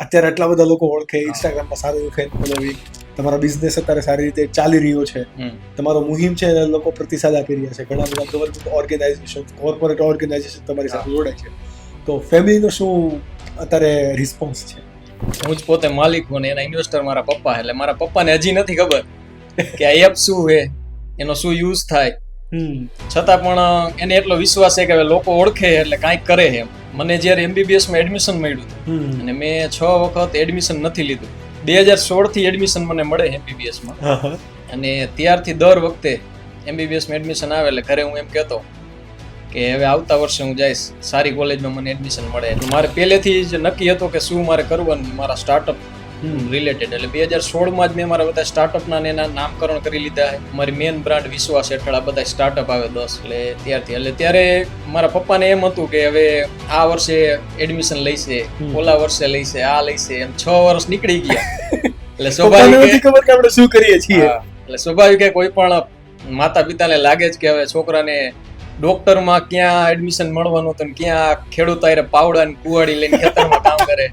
અત્યારે આટલા બધા લોકો ઓળખે, ઇન્સ્ટાગ્રામમાં સારું એવું ફેન ફોલોવિંગ, તમારો બિઝનેસ અત્યારે સારી રીતે ચાલી રહ્યો છે, તમારો મુહિમ છે લોકો પ્રતિસાદ આપી રહ્યા છે, ઘણા બધા ગવર્મેન્ટ ઓર્ગેનાઇઝેશન, કોર્પોરેટ ઓર્ગેનાઇઝેશન તમારી સાથે જોડાય છે, તો ફેમિલીનો શું અત્યારે રિસ્પોન્સ છે? હું જ પોતે માલિક હું ને એના ઇન્વેસ્ટર મારા પપ્પા, એટલે મારા પપ્પાને હજી નથી ખબર કે આ એપ શું છે, એનો શું યુઝ થાય, છતાં પણ એને એટલો વિશ્વાસ છે કે લોકો ઓળખે એટલે કાંઈક કરે એમ. મને જ્યારે MBBS માં એડમિશન મળ્યું અને મેં 6 વખત એડમિશન નથી લીધું. 2016 થી એડમિશન મને મળે MBBS માં, અને ત્યારથી દર વખતે MBBS માં એડમિશન આવે એટલે ઘરે હું એમ કહેતો કે હવે આવતા વર્ષે હું જઈશ સારી કોલેજમાં, મને એડમિશન મળે. એટલે મારે પહેલેથી જ નક્કી હતું કે શું મારે કરવાનું મારા સ્ટાર્ટઅપ રિલેટેડ. એટલે 2016 માં જ મેં મારા બધા સ્ટાર્ટઅપના એના નામકરણ કરી લીધા. મારી મેન બ્રાન્ડ વિશ્વાસ હેઠળ આ બધા સ્ટાર્ટઅપ આવે 10. એટલે ત્યારથી એટલે ત્યારે મારા પપ્પાને એમ હતું કે હવે આ વર્ષે એડમિશન લઈશે, ઓલા વર્ષે લઈશે, આ લઈશે, એમ 6 વર્ષ નીકળી ગયા. એટલે સ્વાભાવિક ખબર કે આપણે શું કરીએ છીએ. એટલે સ્વાભાવિક કોઈ પણ માતા પિતાને લાગે જ કે હવે છોકરાને ડોક્ટરમાં ક્યાં એડમિશન મળવાનું હતું, ક્યાં ખેડૂત આરે પાવડા ને કુવાડી લઈને ખેતરમાં કામ કરે.